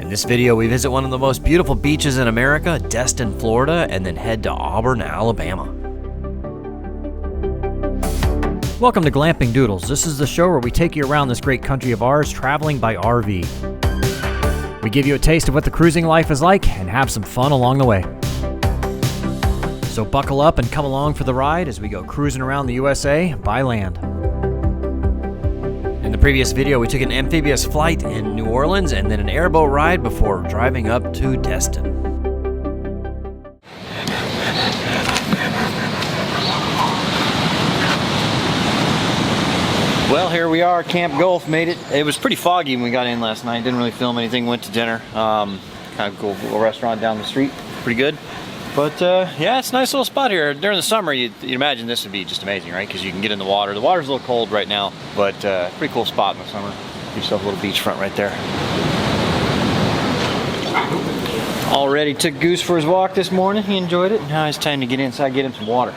In this video, we visit one of the most beautiful beaches in America, Destin, Florida, and then head to Auburn, Alabama. Welcome to Glamping Doodles. This is the show where we take you around this great country of ours, traveling by RV. We give you a taste of what the cruising life is like and have some fun along the way. So buckle up and come along for the ride as we go cruising around the USA by land. In the previous video, we took an amphibious flight in New Orleans and then an airboat ride before driving up to Destin. Well, here we are, Camp Gulf, made it. It was pretty foggy when we got in last night. Didn't really film anything, went to dinner. Kind of cool little restaurant down the street, pretty good. But yeah, it's a nice little spot here. During the summer, you'd imagine this would be just amazing, right? Because you can get in the water. The water's a little cold right now, but pretty cool spot in the summer. Give yourself a little beachfront right there. Already took Goose for his walk this morning. He enjoyed it. Now it's time to get inside, get him some water.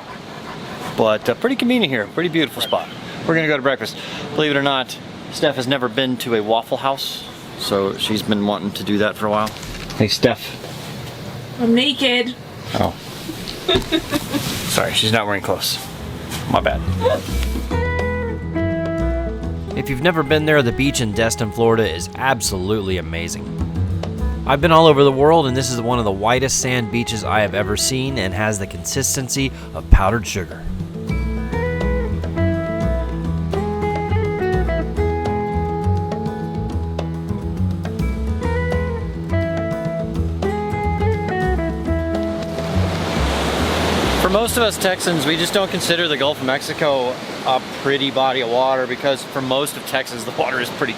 But pretty convenient here. Pretty beautiful spot. We're gonna go to breakfast. Believe it or not, Steph has never been to a Waffle House, so she's been wanting to do that for a while. Hey, Steph. I'm naked. Oh. Sorry, she's not wearing clothes. My bad. If you've never been there, the beach in Destin, Florida is absolutely amazing. I've been all over the world, and this is one of the whitest sand beaches I have ever seen and has the consistency of powdered sugar. For most of us Texans, we just don't consider the Gulf of Mexico a pretty body of water because for most of Texas, the water is pretty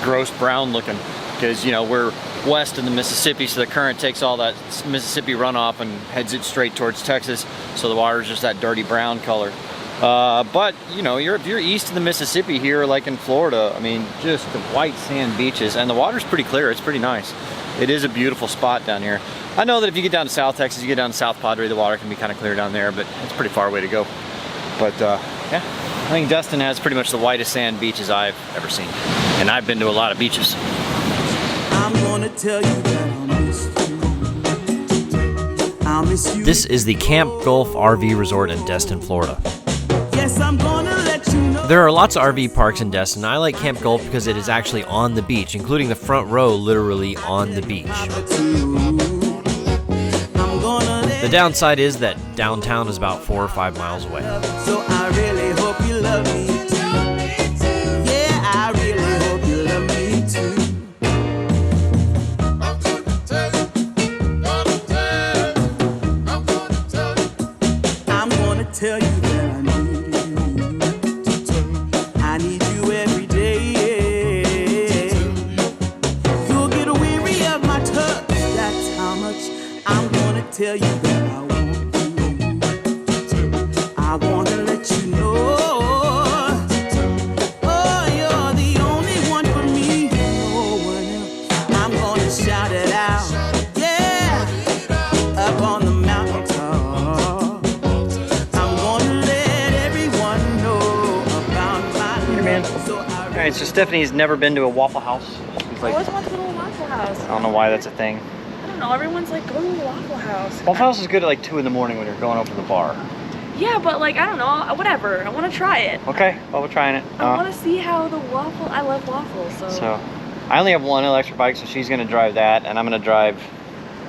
gross brown looking because, you know, we're west in the Mississippi, so the current takes all that Mississippi runoff and heads it straight towards Texas, so the water is just that dirty brown color. But, you know, if you're east of the Mississippi here, like in Florida, I mean, just the white sand beaches, and the water's pretty clear. It's pretty nice. It is a beautiful spot down here. I know that if you get down to South Texas, you get down to South Padre, the water can be kind of clear down there, but it's a pretty far away to go. But yeah, I think Destin has pretty much the whitest sand beaches I've ever seen. And I've been to a lot of beaches. I'm gonna tell you that I'll miss you. This is the Camp Gulf RV Resort in Destin, Florida. Yes, I'm gonna let you know. There are lots of RV parks in Destin. I like Camp Gulf because it is actually on the beach, including the front row literally on the beach. The downside is that downtown is about 4 or 5 miles away. So I really hope you love me too. Yeah, I really hope you love me too. I'm gonna tell you that I need you. I need you every day. You'll get weary of my touch. That's how much I'm gonna tell you that. I want to let you know, oh, you're the only one for me, no one else. I'm gonna shout it out, yeah, up on the mountaintop. I'm gonna let everyone know about my love. All right, so Stephanie's never been to a Waffle House. I always want to go to a Waffle House. I don't know why that's a thing. I don't know, everyone's like, go to a Waffle House. Waffle House is good at like 2 in the morning when you're going over to the bar. Yeah, but like, I don't know, whatever. I want to try it. Okay, well, we're trying it. I want to see how the waffle, I love waffles, So, I only have one electric bike, so she's gonna drive that, and I'm gonna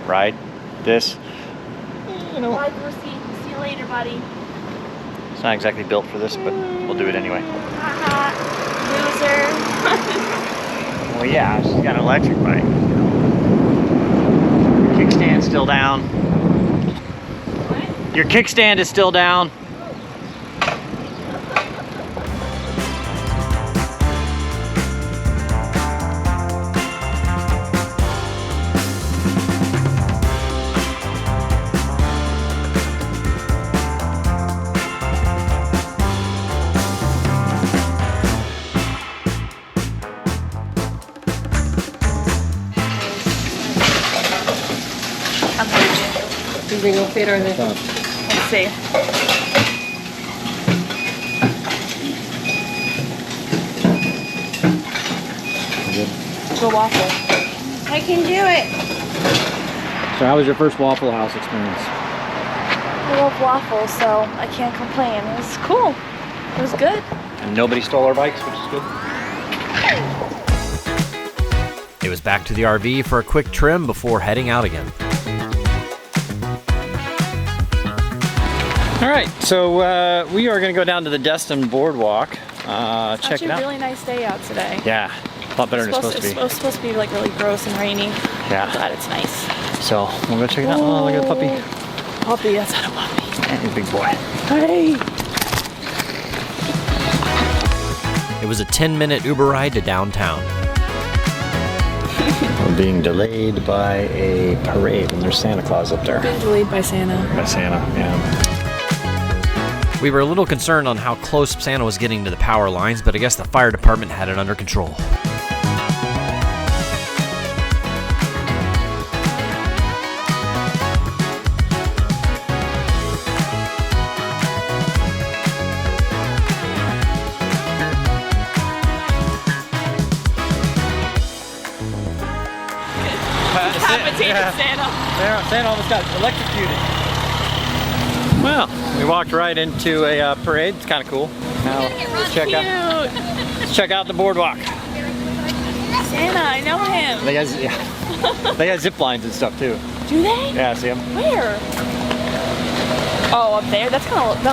ride this. You know, Bye, Lucy. See you later, buddy. it's not exactly built for this, but we'll do it anyway. Haha, loser. Well, yeah, she's got an electric bike. Kickstand's still down. What? Your kickstand is still down. I'm virgin. Think they gonna fit or they? Let's see. Good. The waffle. I can do it. So how was your first Waffle House experience? I love waffles, so I can't complain. It was cool. It was good. And nobody stole our bikes, which is good. It was back to the RV for a quick trim before heading out again. All right, so we are going to go down to the Destin boardwalk. Check it Actually, out. a really nice day out today. Yeah, a lot better than it's supposed to be. It's supposed to be like really gross and rainy. Yeah. I'm glad it's nice. So we'll go check it out. Oh, look at the puppy. Puppy, that's not a puppy. And he's a big boy. Hey. It was a 10-minute Uber ride to downtown. We're being delayed by a parade, and there's Santa Claus up there. Being delayed by Santa. By Santa, yeah. We were a little concerned on how close Santa was getting to the power lines, but I guess the fire department had it under control. Decapitated Santa. Santa almost got electrocuted. Well, we walked right into a parade. It's kind of cool. Now let's check out the boardwalk. Santa, I know him. They got, yeah, they got zip lines and stuff too. Do they? Yeah, see them? Where? Oh, up there? That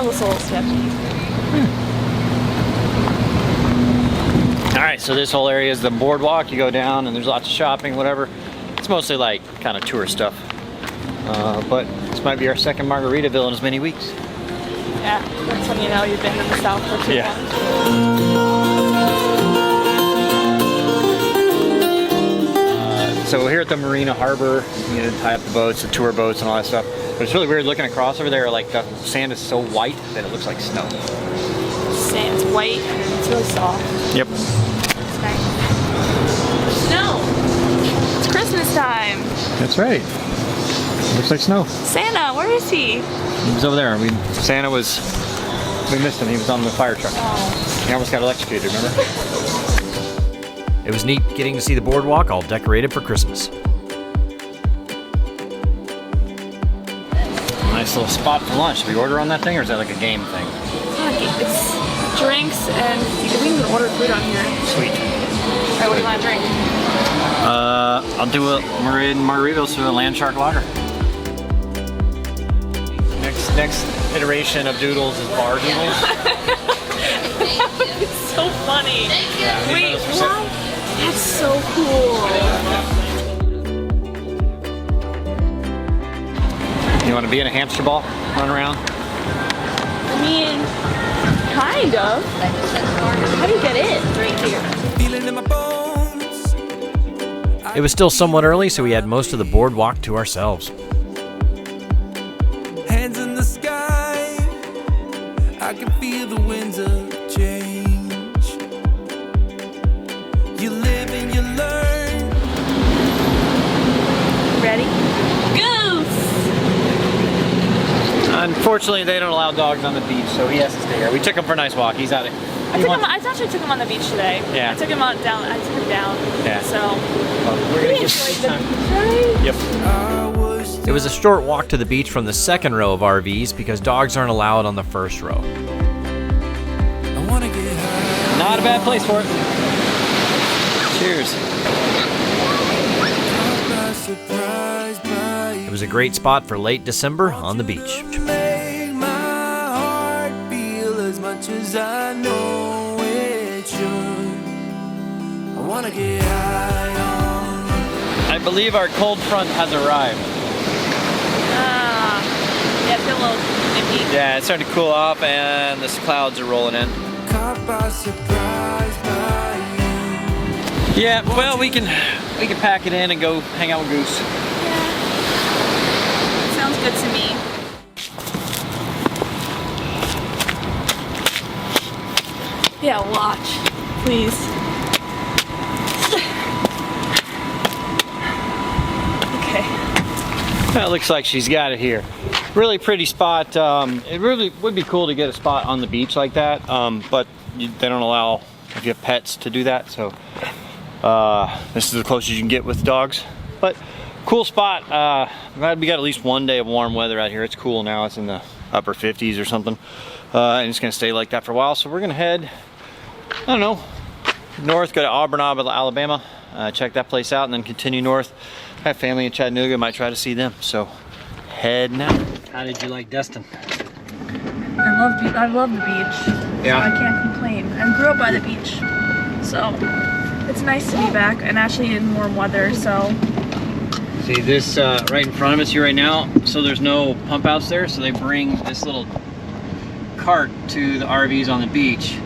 looks a little sketchy. All right, so this whole area is the boardwalk. You go down and there's lots of shopping, whatever. It's mostly like kind of tourist stuff. But this might be our second Margaritaville in as many weeks. Yeah, that's when you know you've been in the South for too long. So we're here at the Marina Harbor. You know, tie up the boats, the tour boats and all that stuff. But it's really weird looking across over there, like the sand is so white that it looks like snow. Sand's white and it's really soft. Yep. It's nice. Snow! It's Christmas time. That's right. Looks like snow. Santa, where is he? He was over there. We missed him. He was on the fire truck. Oh. He almost got electrocuted, remember? It was neat getting to see the boardwalk all decorated for Christmas. Nice little spot for lunch. Did we order on that thing, or is that like a game thing? It's drinks and we can even order food on here. Sweet. Alright, what do you want to drink? I'll do a Margaritaville through a Land Shark Lager. Next iteration of Doodles is bar Doodles. It's so funny. Yeah, wait, what? That's so cool. You want to be in a hamster ball, run around? I mean, kind of. How do you get in? Right here. Feeling in my bones. It was still somewhat early, so we had most of the boardwalk to ourselves. Hands in the sky. I can feel the winds of change. You live and you learn. Ready? Goose! Unfortunately, they don't allow dogs on the beach, so he has to stay here. We took him for a nice walk. He's out of I actually took him on the beach today. Yeah. I took him down. Yeah. So. We're gonna He get enjoyed the beach, right? Yep. I was It was a short walk to the beach from the second row of RVs because dogs aren't allowed on the first row. I wanna get high. Not a bad place for it. Cheers. By surprise by It was a great spot for late December on the beach. make my heart feel as much as I know it should. I wanna get high on. I believe our cold front has arrived. Yeah, it's a little nippy. Yeah, it's starting to cool off and the clouds are rolling in. Caught by surprise by you. Yeah, well, we can pack it in and go hang out with Goose. Yeah. Sounds good to me. Yeah, watch. Please. Okay. Well, it looks like she's got it here. Really pretty spot. It really would be cool to get a spot on the beach like that, but they don't allow if you have pets to do that. So this is the closest you can get with dogs. But cool spot. Glad we got at least one day of warm weather out here. It's cool now. It's in the upper 50s or something. And it's gonna stay like that for a while. So we're gonna head, I don't know, north, go to Auburn, Alabama, check that place out, and then continue north. I have family in Chattanooga, might try to see them. So head now. How did you like Destin? I love the beach. Yeah. So I can't complain. I grew up by the beach, so it's nice to be back and actually in warm weather. So see this right in front of us here right now. So there's no pump outs there, so they bring this little cart to the RVs on the beach,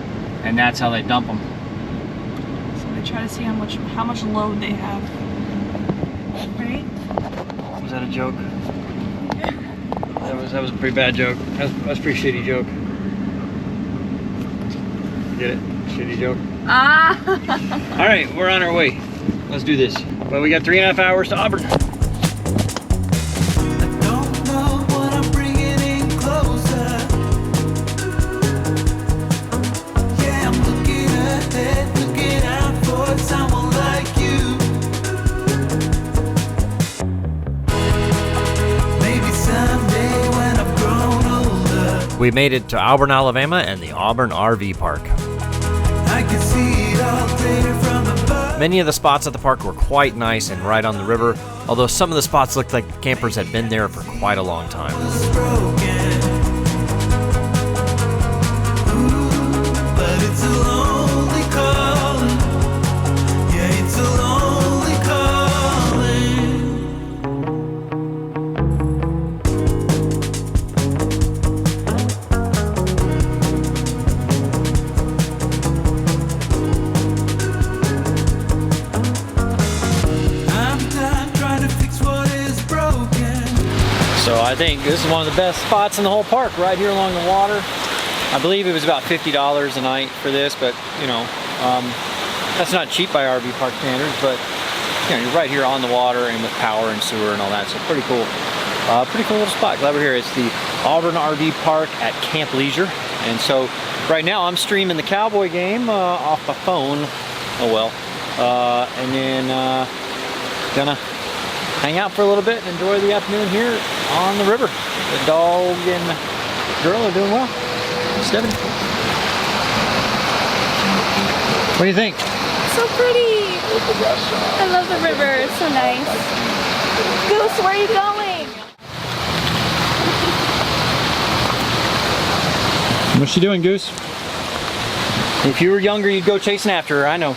and that's how they dump them. So they try to see how much load they have. Right? Was that a joke? That was a pretty bad joke. That was a pretty shitty joke. Get it? Shitty joke. Ah! All right, we're on our way. Let's do this. Well, we got 3.5 hours to Auburn. We made it to Auburn, Alabama and the Auburn RV Park. Many of the spots at the park were quite nice and right on the river, although some of the spots looked like the campers had been there for quite a long time. So I think this is one of the best spots in the whole park, right here along the water. I believe it was about $50 a night for this, but you know, that's not cheap by RV park standards, but you know, you're right here on the water and with power and sewer and all that, so pretty cool. Pretty cool little spot. Glad we're here. It's the Auburn RV Park at Camp Leisure. And so right now I'm streaming the Cowboy game off my phone. Oh well. And then gonna hang out for a little bit and enjoy the afternoon here on the river. The dog and girl are doing well. Stephanie. What do you think? So pretty. I love the river. It's so nice. Goose, where are you going? What's she doing, Goose? If you were younger, you'd go chasing after her, I know.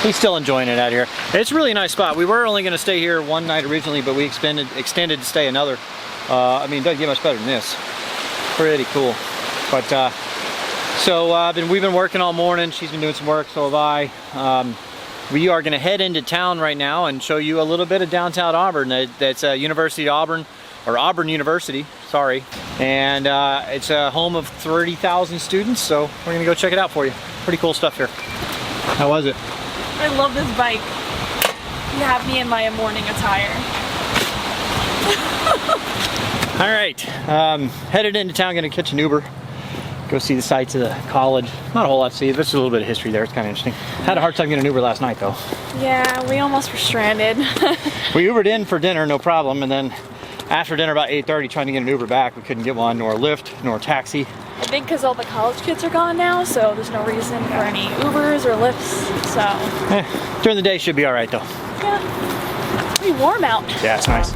He's still enjoying it out here. It's a really nice spot. We were only going to stay here one night originally, but we extended to stay another. I mean, it doesn't get much better than this. Pretty cool. But so we've been working all morning. She's been doing some work, so have I. We are going to head into town right now and show you a little bit of downtown Auburn. That's University of Auburn, or Auburn University, sorry. And it's a home of 30,000 students, so we're going to go check it out for you. Pretty cool stuff here. How was it? I love this bike. You have me in my morning attire. All right, headed into town, gonna catch an Uber. Go see the sights of the college. Not a whole lot to see, there's a little bit of history there, it's kind of interesting. Had a hard time getting an Uber last night though. Yeah, we almost were stranded. We Ubered in for dinner, no problem, and then after dinner about 8:30 trying to get an Uber back, we couldn't get one, nor a Lyft, nor a taxi. I think because all the college kids are gone now, so there's no reason for any Ubers or Lyfts, so. During the day should be all right though. Yeah, it's pretty warm out. Yeah, it's nice.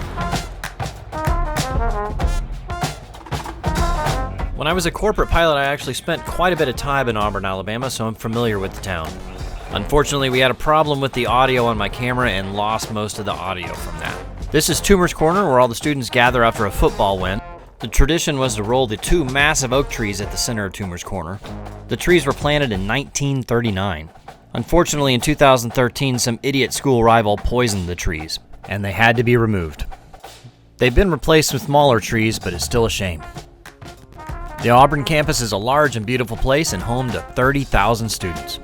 When I was a corporate pilot, I actually spent quite a bit of time in Auburn, Alabama, so I'm familiar with the town. Unfortunately, we had a problem with the audio on my camera and lost most of the audio from that. This is Toomer's Corner, where all the students gather after a football win. The tradition was to roll the two massive oak trees at the center of Toomer's Corner. The trees were planted in 1939. Unfortunately, in 2013, some idiot school rival poisoned the trees, and they had to be removed. They've been replaced with smaller trees, but it's still a shame. The Auburn campus is a large and beautiful place and home to 30,000 students.